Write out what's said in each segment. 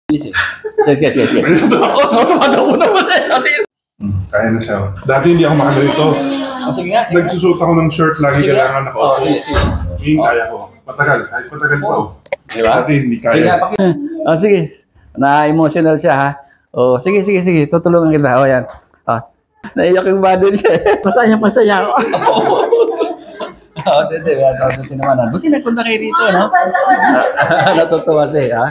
Sige. Tumatawag naman eh. Kaya na siya. Dati hindi ako makagalito. Sige nga. Nagsusuot ako ng shirt, lagi kailangan ako. Sige. Ngayon kaya ko. Matagal. Kahit matagal pa ako. Diba? Dati hindi kaya. Sige. Na-emotional siya ha. Sige. Tutulungan kita. Yan. Naiyak yung body siya. Masaya ako. Dede naman. Buti nagpunta kayo rito, no? Natutuwa siya, ha?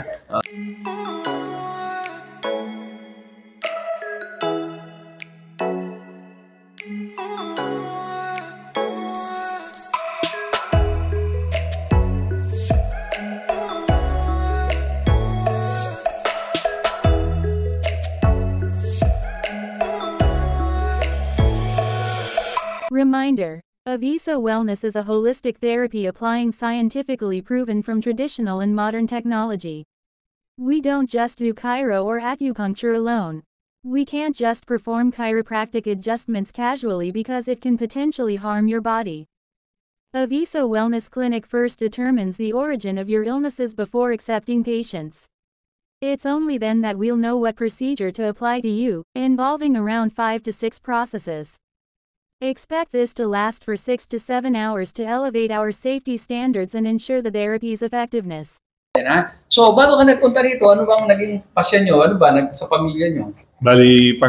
Reminder: Aviso Wellness is a holistic therapy applying scientifically proven from traditional and modern technology. We don't just do chiro or acupuncture alone. We can't just perform chiropractic adjustments casually because it can potentially harm your body. Aviso Wellness Clinic first determines the origin of your illnesses before accepting patients. It's only then that we'll know what procedure to apply to you, involving around 5 to 6 processes. Expect this to last for 6 to 7 hours to elevate our safety standards and ensure the therapy's effectiveness. So, bago ka nagpunta rito, ano bang naging pasyon nyo? Ano ba sa pamilya nyo? Bali,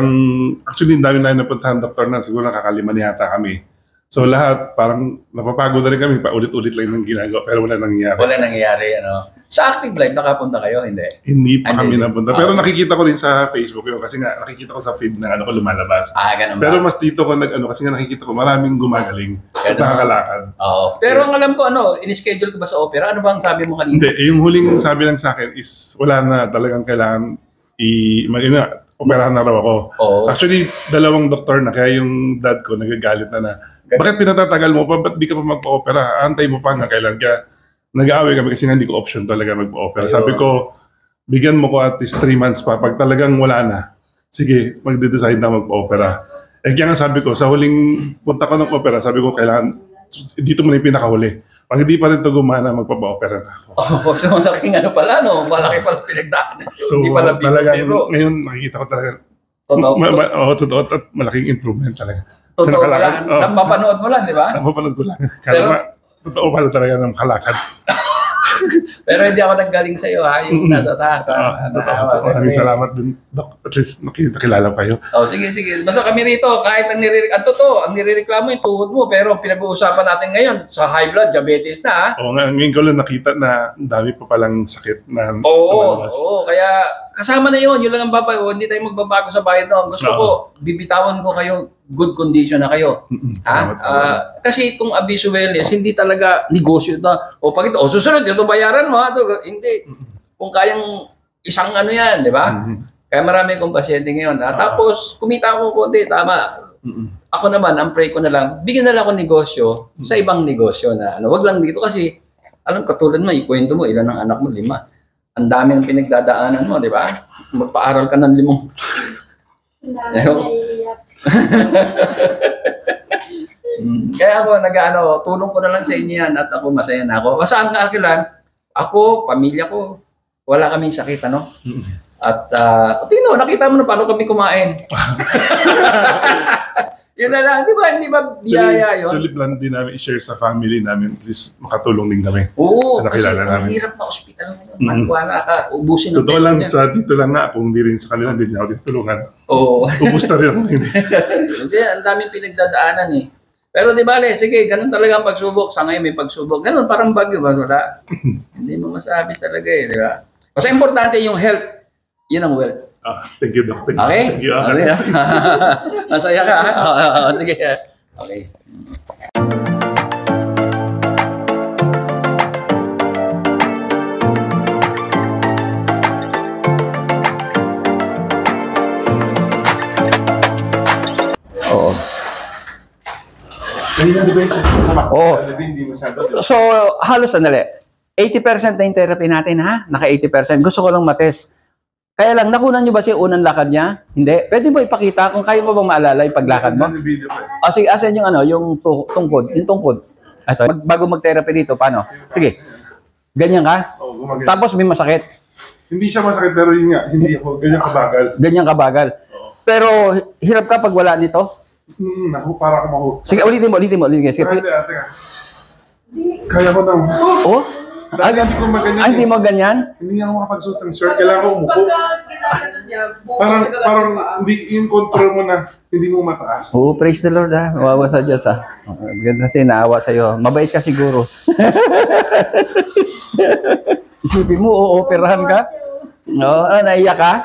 actually, ang dami na napuntahan doktor na. Siguro nakakaliman yata kami. So, lahat, parang napapagod na rin kami. Paulit-ulit lang ng ginagawa, pero wala nangyayari. Wala nangyayari, ano? Sa Active Life, nakapunta kayo? Hindi? Hindi pa kami napunta. Pero nakikita ko rin sa Facebook yun. Kasi nga, nakikita ko sa feed na ko lumalabas. Ganun ba? Pero mas dito ko kasi nga nakikita ko maraming gumagaling. At nakakalakad. Pero ang alam ko, in-schedule ko ba sa opera? Ano bang sabi mo kanina? Hindi, yung huling sabi lang sa akin is wala na talagang kailangan operahan na raw ako. Actually, 2 doktor na. Kaya yung dad ko nagagalit na. Bakit pinatatagal mo pa? Ba't di ka pa magpa-opera? Antay mo pa nga kailan ka. Nag-aaway kami kasi nga hindi ko option talaga magpa-opera. Sabi ko, bigyan mo ko at least 3 months pa. Pag talagang wala na, sige, magde-decide na magpa-opera. Kaya nga sabi ko, sa huling punta ko ng opera, sabi ko, kailangan, dito mo na yung pinakahuli. Pag hindi pa rin ito gumana, magpapa-opera na ako. So malaking pala, no? Malaki pala pinagdaan. So, talagang, ngayon nakikita ko talaga, totoo at malaking improvement talaga. Totoo pala. Napapanood mo lang, di ba? Napapanood ko lang. Kaya totoo pala talaga ng kalakad. Pero hindi ako nanggaling sa iyo, ha? Yung nasa taas. Maraming salamat din, Doc. At least nakilala kayo. Sige. Basta kami rito, kahit ang nirireklamo yung tuhod mo, pero pinag-uusapan natin ngayon sa high blood, diabetes na, ha? Ngayon ko lang nakita na dami pa palang sakit na kaya kasama na yun lang ang babae. Hindi tayo magbabago sa bayad doon. Gusto ko, bibitawan ko kayo, good condition na kayo. Kasi itong Aviso Wellness, hindi talaga negosyo na, susunod, ito bayaran mo, hindi. Kung kayang isang yan, di ba? Kaya marami kong pasyente ngayon. Tapos, kumita ako konti, tama. Ako naman, ang pray ko na lang, bigyan na lang ako negosyo sa ibang negosyo na, wag lang dito kasi, katulad mo, ikwento mo, ilan ang anak mo, 5. Ang dami ng pinagdadaanan mo, di ba? Magpaaral ka ng 5. Kaya ako tulong ko na lang sa inyo yan at ako masaya na ako. Basta ang kakilan, ako, pamilya ko, wala kaming sakit, At nakita mo na paano kami kumain. Yun na lang, di ba biyaya yun? Actually, plan din namin i-share sa family namin. At least makatulong din kami. Kasi ang hirap na ospital ngayon. Wala ka, ubusin ng totoo lang, dito lang nga, kung hindi rin sa kanila, hindi niya ako ditulungan. Ubus na rin ako ngayon. Hindi, ang daming pinagdadaanan eh. Pero di ba, sige, ganun talaga ang pagsubok. Sa ngayon may pagsubok. Ganun, parang bagyo ba? Wala. Hindi mo masabi talaga eh, di ba? Kasi importante yung health. Yun ang wealth. Thank you, Doc. Okay? Thank you. Masaya ka, ha? Sige. Okay. So, halos 80% na yung therapy natin, ha? Naka 80%. Gusto ko lang matest. Kaya lang, nakunan nyo ba siya unang lakad niya? Hindi. Pwede mo ipakita kung kaya mo bang maalala yung paglakad mo? Sige, asan yung yung tungkod? Yung tungkod. Ito, bago mag-therapy dito, paano? Sige. Ganyan ka? Tapos may masakit. Hindi siya masakit, pero yun nga, hindi ako ganyan kabagal. Ganyan kabagal. Pero hirap ka pag wala nito? Para ako mahu. Sige, ulitin mo. Sige. Teka. Kaya ko nang. Oh? Dati hindi ko maganyan. Hindi mo ganyan? Hindi ako makapagsuot ng shirt. Kailangan ko umupo. Parang hindi yung control mo na hindi mo mataas. Oh, praise the Lord ha. Mawawa sa Diyos ha. Ganda kasi naawa sa'yo. Mabait ka siguro. Isipin mo, operahan ka? Oo, naiyak ka?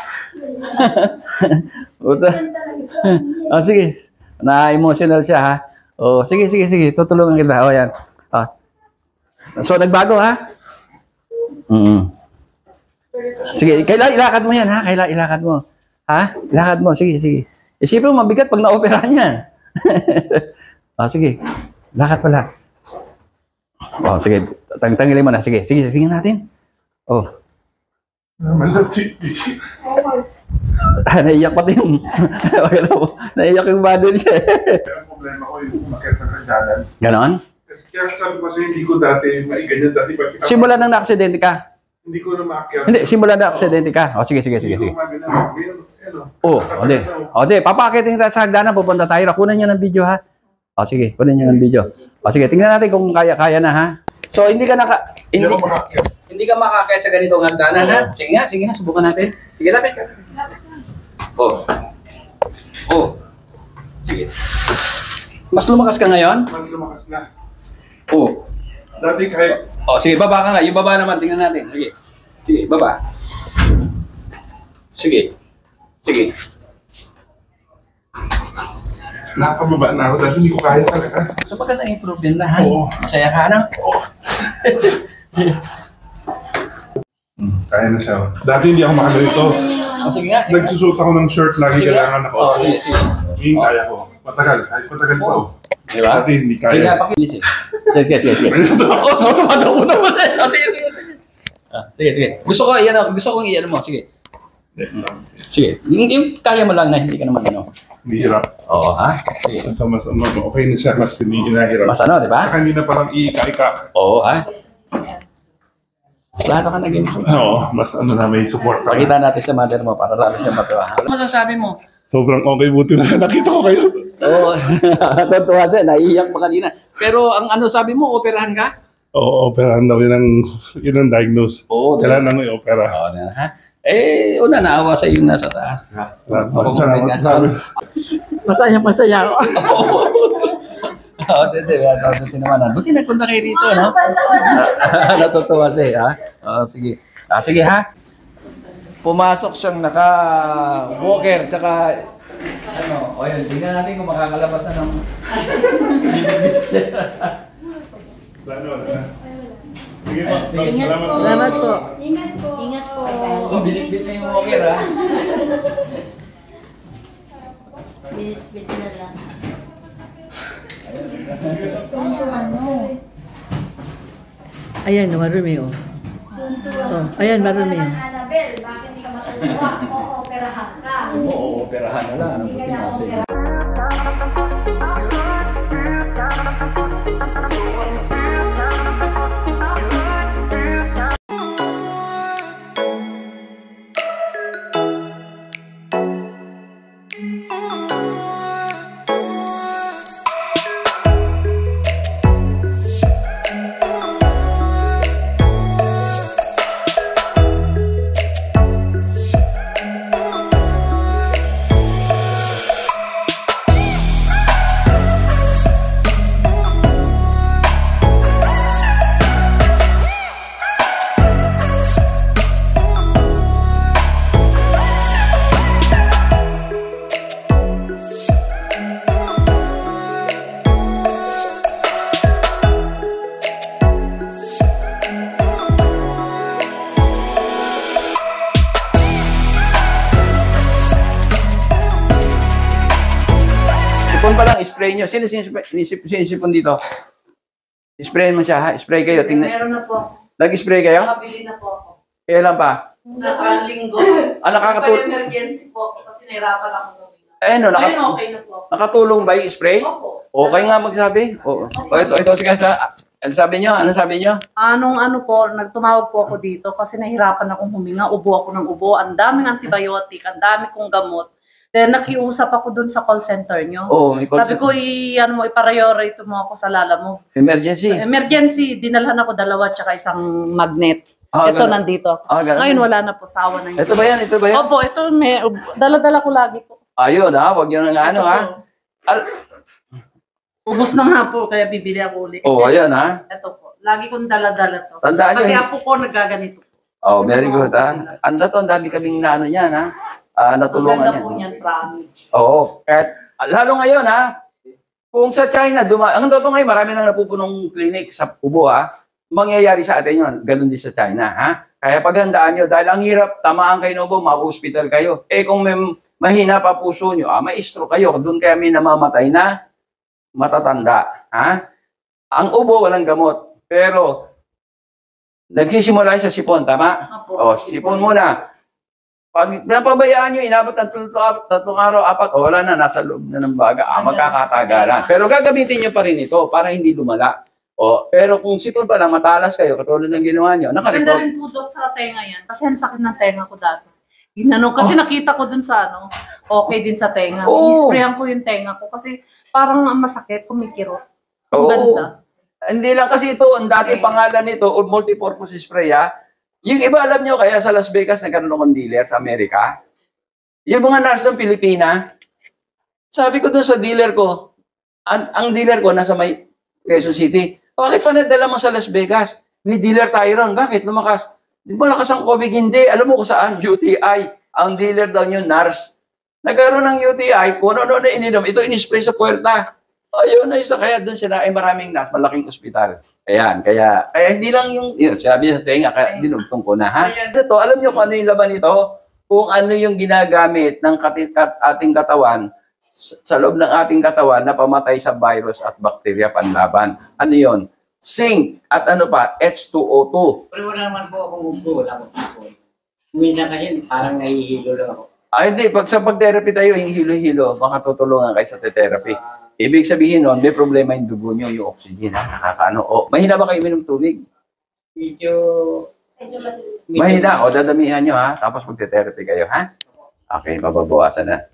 Sige. Na-emotional siya ha. Oh, sige. Tutulungan kita. Oh, yan. Oh. So, nagbago ha? Sige, kailangan ilakad mo yan ha? Kailangan ilakad mo. Ha? Ilakad mo. Sige. Isipin mo, mabigat pag na-operahan yan. Oh, sige. Lakad pala. Oh, sige. Tanggalin mo na. Sige natin. Oh. Naiyak pati yung... Naiyak yung body niya. Ang problema ko yung umakit ng kagdagan. Ganon? Kasi kaya sabi ko sa'yo, hindi ko dati maiganyan. Simula nang na-aksidente ka? Hindi ko na maakyat. Hindi, simula na aksidente ka. O, sige. Hindi ko maganan. Hindi. Papakitin kita sa hagdanan, pupunta tayo. Kunan nyo ng video, ha? O, sige, kunan nyo ng video. O, sige, tingnan natin kung kaya na, ha? So, hindi ka hindi ka makakayat sa ganitong hagdanan, ha? Sige nga, subukan natin. Sige, lapit ka. Sige. Mas lumakas ka ngayon? Mas lumakas na. Dati kahit... Sige, baba ka nga. Yung baba naman, tingnan natin. Sige, baba. Sige. Nakababa na ako dati, hindi ko kaya talaga. So, baka na-improve din na, ha? Oo. Masaya ka, ano? Kaya na siya. Dati hindi ako makaganito. Sige nga. Nagsusuot ako ng shirt, lagi kailangan ako. Sige. Ngayon kaya ko. Matagal, kahit matagal pa. Diba? Dati hindi kaya. Sige nga, pakilis eh. Sige. Tumatawag naman eh. Sige. Gusto kong iyan mo. Sige. Yung kaya mo lang na hindi ka naman ano. Hindi hirap. Oo, ha? Sige. Mas okay na siya, mas hindi hinahirap. Mas ano, di ba? Saka hindi na parang ika-ika. Oo, ha? Lahat ka naging Oo, mas na may support. Pakita natin sa mother mo para lalo siya matuwa. Ano masasabi mo? Sobrang okay, buti na nakita ko kayo. Oo, totoo siya, naiiyak pa kanina. Pero ang ano sabi mo, operahan ka? Oo, operahan daw yun ang diagnose. Oo. Kailangan mo i-opera. Oo, ha? Una, naawa sa yung nasa taas. Masaya ako. Oo, tinawanan. Buti nagpunta kayo rito, no? Natutuwa siya, ha? Sige. Sige, ha? Pumasok siyang naka-walker, tsaka ayun, tingnan natin kung makakalabas na ng Sige po, salamat po. Salamat po. Ingat po. Binitbit na yung walker, ha? Binit na lang. Ayan, marumi oh. Ayan, marumi oh. Annabelle, bakit hindi ka matutuwa? Operahan ka. Oo, operahan na lang. Ano ba tinasi? Sipon pa lang, spray nyo. Sino sinisipon dito? Sprayin mo siya, ha? Spray kayo. Tingnan. Meron na po. Nag-spray kayo? Nakabili na po ako. Kailan pa? Nakalinggo. Nakakatulong. Emergency po kasi nahirapan ako gawin. Ayun, Ngayon okay na po. nakatulong ba yung spray? Opo. Okay nga magsabi. Oo. Ito, sige sa... Ano sabi nyo? Ano sabi nyo? Ano po, nagtumawag po ako dito kasi nahirapan akong huminga, ubo ako ng ubo, ang daming antibiotic, ang dami kong gamot. Then nakiusap ako dun sa call center nyo. Oo, may call Sabi ko, i-priority mo ako sa lala mo. Emergency. So, emergency, dinalhan ako 2 tsaka isang magnet. Ito ganun. nandito. Ganun. Ngayon wala na po, sawa na yun. Ito ba yan? Ito ba yan? Opo, ito, dala-dala ko lagi po. Ayun ha, huwag yun nga ano ha. Ubus na nga po, kaya bibili ako ulit. Ayan ha. Ito po, lagi kong dala-dala to. Tandaan nyo. Pati apo ko nagaganito. Very good ha. Ang dami kaming naano yan ha. Natulungan Maganda yan. po niyan, promise. Oo. Lalo ngayon ha, kung sa China, ang totoo ngayon, marami nang napupunong clinic sa Ubo ha. Mangyayari sa atin yun. Ganun din sa China ha. Kaya paghandaan nyo, dahil ang hirap, tamaan kayo ng Ubo, ma-hospital kayo. Kung may mahina pa puso nyo, maestro kayo. Doon kaya may namamatay na matatanda. Ha? Ang Ubo, walang gamot. Pero, nagsisimula sa sipon, tama? Sipon muna. Pag napabayaan nyo, inabot ng 3 araw, 4, wala na, nasa loob na ng baga, magkakatagalan. Pero gagamitin nyo pa rin ito para hindi lumala. Pero kung sipon pa lang, matalas kayo, katulad ng ginawa nyo, Maganda nakarecord. rin po, Dok, sa tenga yan. Kasi ang sakit ng tenga ko dati. Kasi nakita ko dun sa okay din sa tenga. I-sprayan ko yung tenga ko kasi parang masakit, kumikirot. Ang ganda. Hindi lang kasi ito, ang dati pangalan nito, multipurpose spray ha. Yung iba alam nyo, kaya sa Las Vegas nagkaroon akong dealer sa Amerika. Yung mga nurse ng Pilipina, sabi ko dun sa dealer ko, ang dealer ko nasa may Quezon City. Bakit pa nadala mo sa Las Vegas? May dealer tayo ron. Bakit? Lumakas. Di ba lakas ang COVID? Hindi. Alam mo kung saan? UTI. Ang dealer daw nyo, nurse. Nagkaroon ng UTI, kung ano na ininom, ito in-spray sa puwerta. Ayun na isa. Kaya doon sila ay maraming nurse, malaking ospital. Ayan. Kaya hindi lang yung sabi sa tenga, kaya dinugtong ko na. Ha? Ito, alam nyo kung ano yung laban nito? Kung ano yung ginagamit ng ating katawan sa loob ng ating katawan na pamatay sa virus at bakterya panlaban. Ano yun? Zinc at ano pa? H2O2. Pero wala naman po akong ubo, wala akong ubo. Umina kasi parang nahihilo lang ako. Hindi. Sa pag-therapy tayo, yung hilo-hilo, baka tutulungan kayo sa therapy. Ibig sabihin nun, may problema yung dugo nyo, yung oxygen, ha? Nakakaano. Mahina ba kayo minom tubig? Medyo Mahina. Dadamihan nyo, ha? Tapos mag-therapy kayo, ha? Okay, mababawasan na.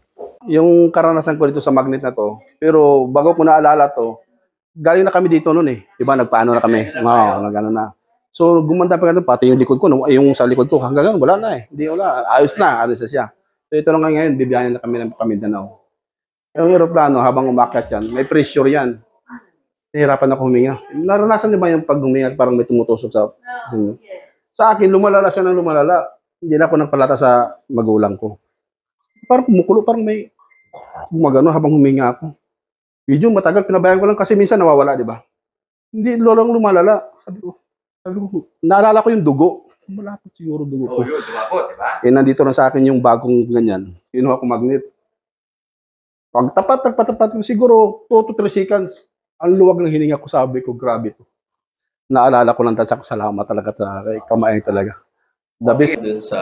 Yung karanasan ko dito sa magnet na to, pero bago ko naalala to, galing na kami dito noon eh. Diba, nagpaano na kami. Gano'n na. So, gumanda pa ganun, pati yung likod ko, yung sa likod ko, hanggang ganun, wala na eh. Hindi, wala. Ayos na siya. So, ito lang ngayon, bibiyahin na kami ng Mindanao. Yung aeroplano, habang umakyat yan, may pressure yan. Nahirapan ako huminga. Naranasan niyo ba yung pag huminga, parang may tumutusok sa... Sa akin, lumalala siya ng lumalala. Hindi na ako nagpalata sa magulang ko. Parang kumukulo, parang may gumagano habang huminga ako. Medyo matagal, pinabayaan ko lang kasi minsan nawawala, di ba? Hindi, lolong lumalala. Sabi ko, naalala ko yung dugo. Malapit siguro dugo ko. Yun, dumapot, di ba? Nandito na sa akin yung bagong ganyan. Kinuha ko magnet. Pag tapat ko, siguro 2 to 3 seconds, ang luwag ng hininga ko, sabi ko, grabe to. Naalala ko lang sa salamat talaga sa kamay talaga. The best. Dun sa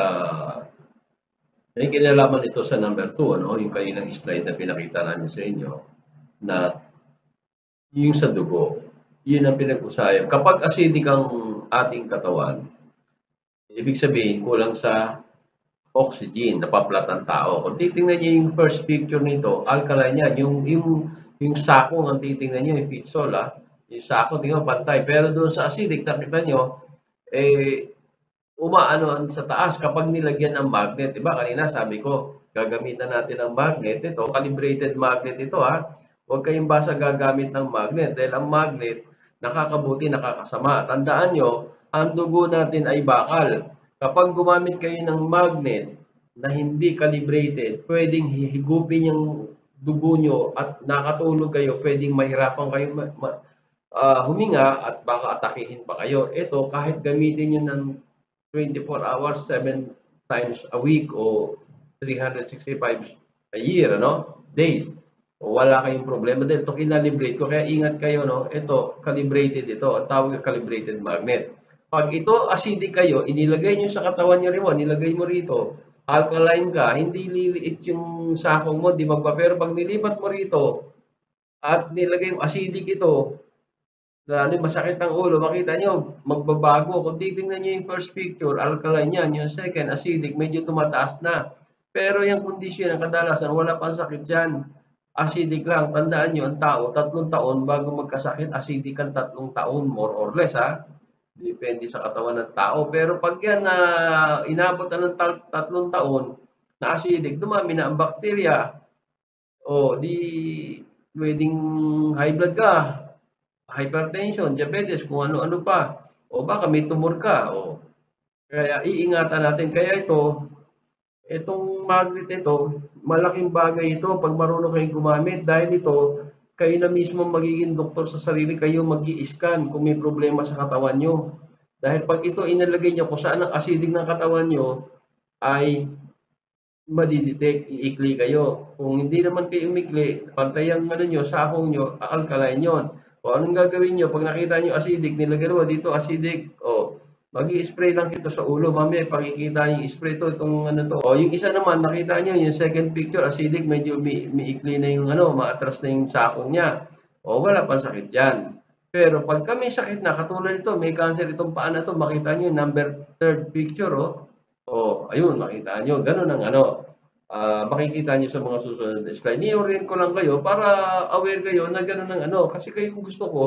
may kinalaman ito sa number 2, yung kaninang slide na pinakita namin sa inyo, na yung sa dugo, yun ang pinag-usayan. Kapag acidic ang ating katawan, ibig sabihin kulang sa oxygen, napaplat ang tao. Kung titingnan niyo yung first picture nito, alkaline yan. Yung sakong ang titingnan niyo, yung pitsol, yung sako, tingnan pantay. Pero doon sa acidic, nakita niyo, umaano sa taas kapag nilagyan ng magnet. Diba? Kanina sabi ko, gagamitan natin ng magnet. Ito, calibrated magnet ito Huwag kayong basta gagamit ng magnet. Dahil ang magnet, nakakabuti, nakakasama. Tandaan nyo, ang dugo natin ay bakal. Kapag gumamit kayo ng magnet na hindi calibrated, pwedeng higupin yung dugo nyo at nakatulog kayo, pwedeng mahirapan kayo huminga at baka atakihin pa kayo. Ito, kahit gamitin nyo ng 24 hours, 7 times a week o 365 a year, days. O wala kayong problema dahil ito kinalibrate ko. Kaya ingat kayo, ito, calibrated ito. Ang tawag calibrated magnet. Pag ito acidic kayo, inilagay nyo sa katawan nyo rin nilagay mo rito, alkaline ka, hindi liliit yung sakong mo, di magpa. Pero pag nilipat mo rito at nilagay mo acidic ito, lalo masakit ang ulo, makita nyo, magbabago. Kung titingnan nyo yung first picture, alkaline yan. Yung second, acidic, medyo tumataas na. Pero yung kondisyon, ang kadalasan, wala pang sakit yan. Acidic lang. Tandaan nyo, ang tao, 3 taon bago magkasakit, acidic ang 3 taon, more or less, ha? Depende sa katawan ng tao. Pero pag yan na inabot na ng 3 taon, na acidic, dumami na ang bakterya. O, di pwedeng high blood ka, hypertension, diabetes, kung ano-ano pa. O baka may tumor ka. O, kaya iingatan natin. Kaya itong magnet ito, malaking bagay ito pag marunong kayong gumamit. Dahil ito, kayo na mismo magiging doktor sa sarili, kayo mag-i-scan kung may problema sa katawan nyo. Dahil pag ito inalagay nyo kung saan ang acidic ng katawan nyo, ay madidetect, iikli kayo. Kung hindi naman kayo umikli, pantay ang nyo, sakong nyo, alkaline yun. O anong gagawin nyo? Pag nakita nyo acidic, nilagay mo dito acidic, o mag-i-spray lang ito sa ulo. Mamaya pakikita yung spray to, itong ano to. O yung isa naman, nakita nyo, yung second picture, acidic, medyo miikli na yung maatras na yung sakong niya. O wala pang sakit yan. Pero pag kami sakit na, katulad ito, may cancer itong paa na to, makita nyo, number 3rd picture, o, ayun, makita nyo. Ganun ang makikita nyo sa mga susunod na slide. Ni-orient ko lang kayo para aware kayo na ganun ang Kasi kayo gusto ko,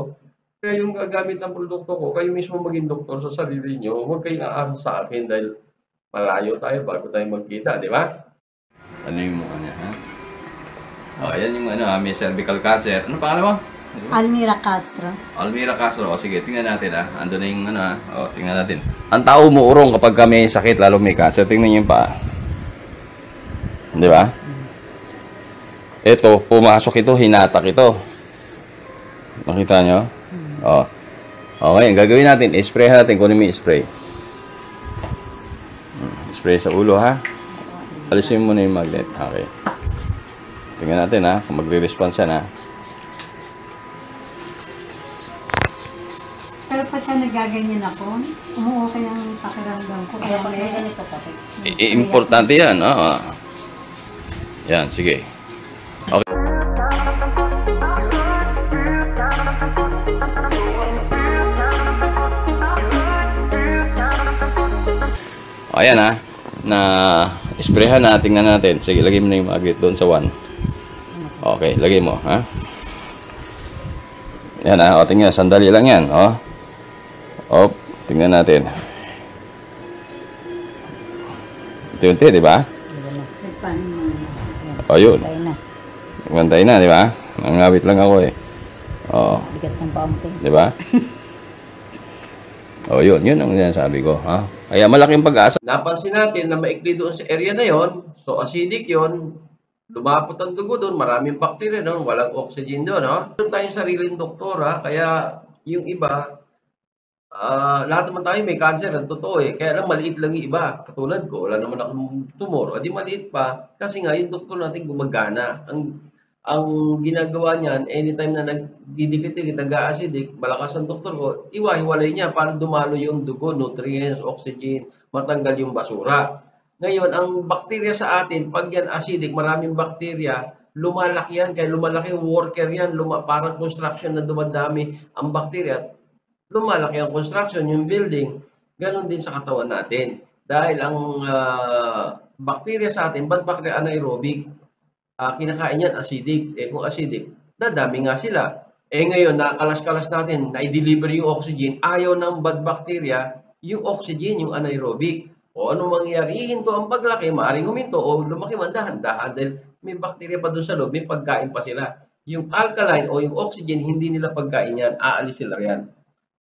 kayo yung gagamit ng produkto ko, kayo mismo maging doktor sa sarili nyo. Huwag kayong aasa sa akin dahil malayo tayo bago tayo magkita, di ba? Ano yung mukha niya, ha? O, ayan yung may cervical cancer. Ano pangalan mo? Almira Castro. Almira Castro. O, sige, tingnan natin, ha? Ando na yung O, tingnan natin. Ang tao umuurong kapag may sakit, lalo may cancer. Tingnan niyo yung paa. Di ba? Ito, pumasok ito, hinatak ito. Makita nyo? O. Okay, ang gagawin natin, spray natin. Kunin mo yung spray. Spray sa ulo, ha? Alisin mo na yung magnet. Okay. Tingnan natin, ha? Kung magre-response yan, ha? Pero pagka nagaganyan ako, okay ang pakiramdam ko. Kaya ganito kasi. Importante yan, Yan, sige. Okay. Ayan, na sprayhan na, tingnan natin. Sige, lagay mo na yung magnet doon sa 1. Okay, lagay mo, ha? Yan, o, tingnan, sandali lang yan, O, tingnan natin. Unti-unti, di ba? O, yun. Bantay na, di ba? Nangawit lang ako, O. Di ba? O, yun ang sinasabi ko, ha? Kaya malaking pag-asa. Napansin natin na maikli doon sa area na yon, so acidic yon, lumapot ang dugo doon, maraming bacteria doon, walang oxygen doon, Doon tayong sariling doktora, kaya yung iba, lahat naman tayo may cancer, ang totoo kaya lang maliit lang yung iba. Katulad ko, wala naman akong tumor, o di maliit pa, kasi nga yung doktor natin gumagana. Ang ginagawa niyan, anytime na nagdidikit-dikit, nag-acidic, malakas ang doktor ko, iwa-hiwalay niya para dumalo yung dugo, nutrients, oxygen, matanggal yung basura. Ngayon, ang bakterya sa atin, pag yan acidic, maraming bakterya, lumalaki yan, kaya lumalaki yung worker yan, parang construction na dumadami ang bakterya, lumalaki ang construction, yung building, ganon din sa katawan natin. Dahil ang bakterya sa atin, bad bacteria anaerobic, kinakain yan acidic. Kung acidic, dadami nga sila. Ngayon, nakalas-kalas natin, na-deliver yung oxygen, ayaw ng bad bacteria, yung oxygen, yung anaerobic. O ano mangyayari? Hinto ang paglaki, maaaring huminto, o lumaki man dahan-dahan dahil may bacteria pa doon sa loob, may pagkain pa sila. Yung alkaline o yung oxygen, hindi nila pagkain yan, aalis sila yan.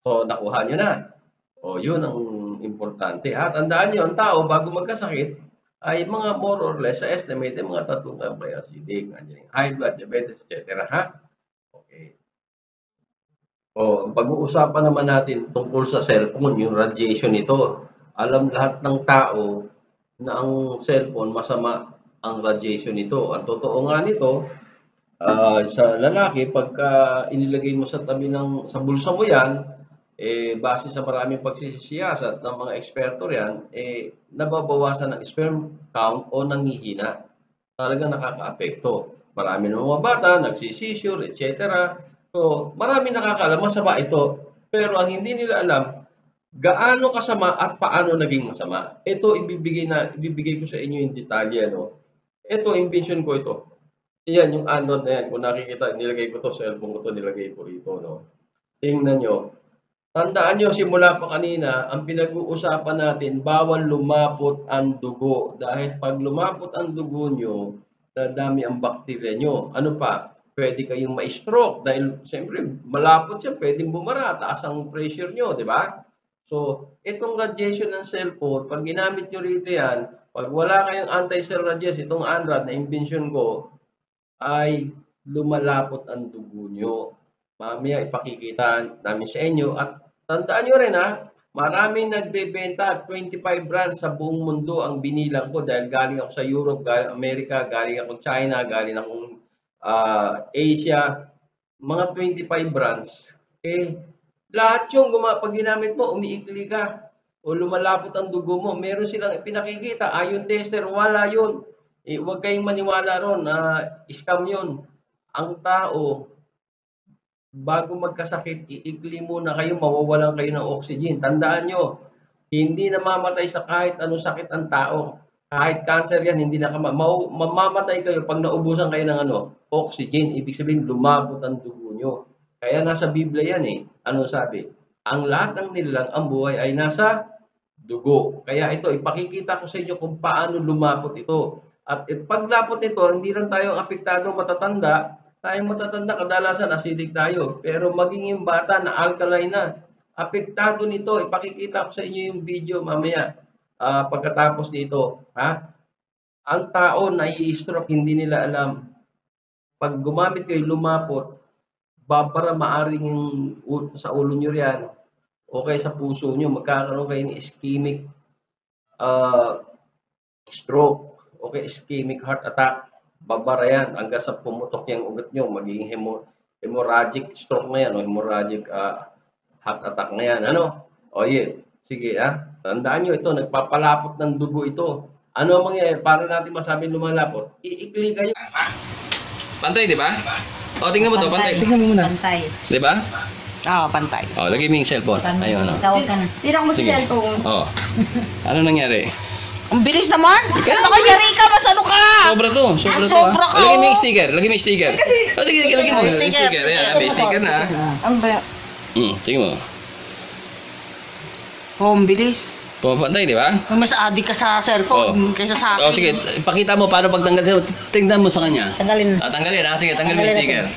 So, nakuha nyo na. O, yun ang importante. Tandaan nyo, ang tao, bago magkasakit, ay mga more or less, sa estimate, mga 3 taon by acidic, high blood, diabetes, etc. Okay. O, pag-uusapan naman natin tungkol sa cellphone, yung radiation nito. Alam lahat ng tao na ang cellphone, masama ang radiation nito. Ang totoo nga nito, sa lalaki, pagka inilagay mo sa tabi sa bulsa mo yan, base sa maraming pagsisiyasat ng mga eksperto yan, nababawasan ng sperm count o nangihina. Talagang nakaka-apekto. Marami ng mga bata, nagsisisure, etc. So, marami nakakaalam, masama ito. Pero ang hindi nila alam, gaano kasama at paano naging masama. Ito, ibibigay ko sa inyo yung detalye, no? Ito, invention ko ito. Yan, yung anode na yan. Kung nakikita, nilagay ko to, cellphone ko to, nilagay ko rito, no? Tingnan nyo. Tandaan nyo, simula pa kanina, ang pinag-uusapan natin, bawal lumapot ang dugo. Dahil pag lumapot ang dugo nyo, dadami ang bakterya nyo. Ano pa? Pwede kayong ma-stroke. Dahil, siyempre, malapot siya, pwedeng bumara, taas ang pressure nyo, di ba? So, itong radiation ng cellphone, pag ginamit nyo rito yan, pag wala kayong anti-cell radiation, itong ANRAD na invention ko, ay lumalapot ang dugo nyo. Mamaya ipakikita namin sa inyo. At tandaan nyo rin maraming nagbebenta, 25 brands sa buong mundo ang binilang ko dahil galing ako sa Europe, galing Amerika, galing ako China, galing akong Asia, mga 25 brands. Lahat yung pag ginamit mo, umiikli ka o lumalapot ang dugo mo, meron silang pinakikita, ion tester, wala yun. Huwag kayong maniwala ron na scam yun. Ang tao, bago magkasakit, iikli muna kayo, mawawalan kayo ng oxygen. Tandaan nyo, hindi namamatay sa kahit anong sakit ang tao. Kahit cancer yan, hindi na mamamatay kayo pag naubusan kayo ng oxygen. Ibig sabihin, lumabot ang dugo nyo. Kaya nasa Biblia yan Ano sabi? Ang lahat ng nilalang, ang buhay ay nasa dugo. Kaya ito, ipakikita ko sa inyo kung paano lumapot ito. At paglapot nito, hindi lang tayo apektado matatanda. Tayong matatanda, kadalasan acidic tayo. Pero maging yung bata na alkaline na, apektado nito. Ipakikita ko sa inyo yung video mamaya. Pagkatapos nito, ang tao na i-stroke, hindi nila alam. Pag gumamit kayo, lumapot, para maaring sa ulo nyo riyan, o kaya sa puso nyo, magkakaroon kayo ng ischemic stroke, o kaya ischemic heart attack. Babara yan, hanggang sa pumutok yung ugat nyo, magiging hemorrhagic stroke na yan, o hemorrhagic heart attack na yan. Sige, tandaan nyo ito, nagpapalapot ng dugo ito. Ano ang mangyayari? Para natin masabing lumalapot, iikli kayo. Pantay, di ba? O, tingnan mo to, pantay. Tingnan mo muna. Pantay. Di ba? Pantay. Lagay mo yung cellphone. Ayun, Tawag ka na. Tira mo si cellphone. Ano nangyari? Ang bilis naman! Nakayari ka! Masano ka! Sobra to. Sobra ka. Lagay mo yung sticker. Lagay mo yung sticker. Lagay mo yung sticker. Ayan, may sticker na. Ang ba? Tingnan mo. Ang bilis. Pumapantay, di ba? Mas adik ka sa cellphone kaysa sa akin. Sige, ipakita mo paano pagtanggal. Tingnan mo sa kanya. Tanggalin. Tanggalin, sige, tanggal mo yung sticker.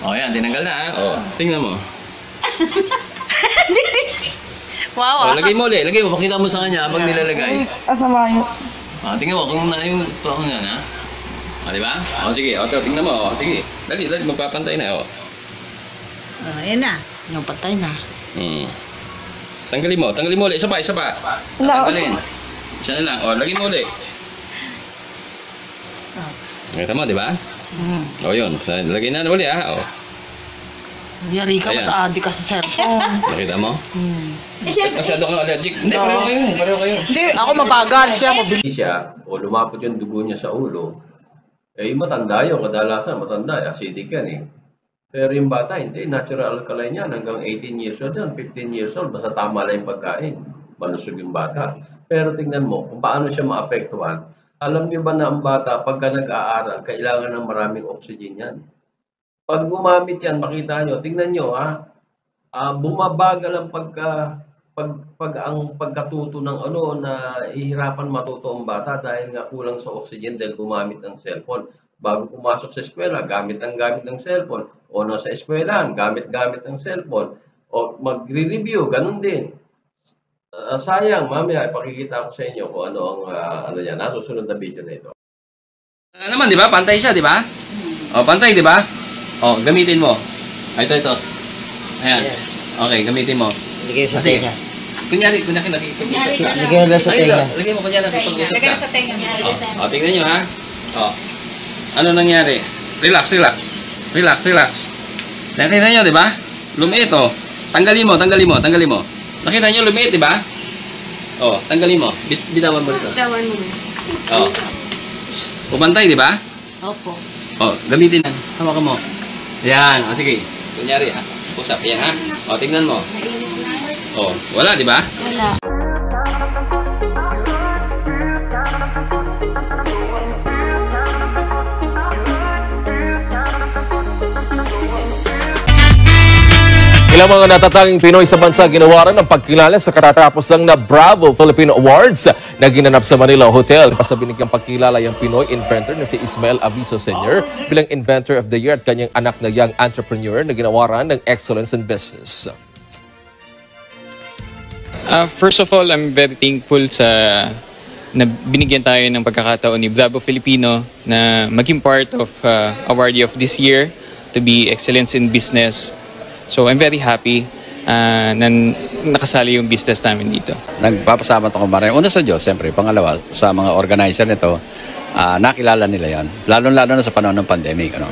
Yan, tinanggal na. Tingnan mo. Wow. Lagay mo ulit. Lagay mo, pakita mo sa kanya habang nilalagay. Asama yun. Tingnan mo kung yung tuwang yan, di ba? Sige, tingnan mo. Sige, dali, magpapantay na. Ayan na. Yung patay na. Tanggalin mo ulit. Isa pa. Tanggalin. Isa na lang. Lagay mo ulit. Nakita mo, di ba? Yun. Lagay na ulit, Yari ka, mas adik ka sa cellphone. Nakita mo? Masyado kang allergic. Hindi, pareho kayo. Hindi, ako mabagal siya. Siya, lumapot yung dugo niya sa ulo. Matanda yun. Kadalasan, matanda. Acidic yan Pero yung bata, hindi. Natural alkaline yan. Hanggang 18 years old yan, 15 years old. Basta tama lang yung pagkain. Malusog yung bata. Pero tingnan mo, kung paano siya maapektuhan. Alam niyo ba na ang bata, pagka nag-aaral, kailangan ng maraming oxygen yan. Pag gumamit yan, makita nyo, tingnan nyo, bumabagal ang pagkatuto ng na ihirapan matuto ang bata dahil nga kulang sa oxygen dahil gumamit ng cellphone. Bago pumasok sa eskwela, gamit ng cellphone. O nasa eskwelahan, gamit ng cellphone. O magre-review, ganun din. Sayang, mamaya, ipakikita ko sa inyo kung ano ang yan. Nasusunod na video na ito. Naman, di ba? Pantay siya, di ba? Pantay, di ba? Gamitin mo. Ito. Ayan. Okay, gamitin mo. Lagay sa tenga. Kunyari nakikipag-usap ka. Lagay mo lang sa tenga. Lagay mo kunyari nakikipag-usap ka. Lagay sa tenga. Tingnan nyo, Ano nangyari? Relax. Nakita nyo, di ba? Lumiit, Tanggalin mo. Nakita nyo, lumiit, di ba? Tanggalin mo. Bitawan mo dito. Pumantay, di ba? Opo. Gamitin. Hawakan mo. Yan. Sige. Kunyari, ha? Usap, yan ha? O, tingnan mo. O, wala, di ba? Wala. Ilang mga natatanging Pinoy sa bansa ginawaran ng pagkilala sa katatapos lang na Bravo Philippine Awards na ginanap sa Manila Hotel. Basta binigyang pagkilala yung Pinoy inventor na si Ismael Aviso Sr. bilang Inventor of the Year at kanyang anak na young entrepreneur na ginawaran ng Excellence in Business. First of all, I'm very thankful na binigyan tayo ng pagkakataon ni Bravo Filipino na maging part of awardee of this year to be Excellence in Business. So I'm very happy na nakasali yung business namin dito. Nagpapasalamat ako maraming. Una sa Diyos, siyempre. Pangalawa, sa mga organizer nito, nakilala nila yan. Lalo-lalo na sa panahon ng pandemic. Ano?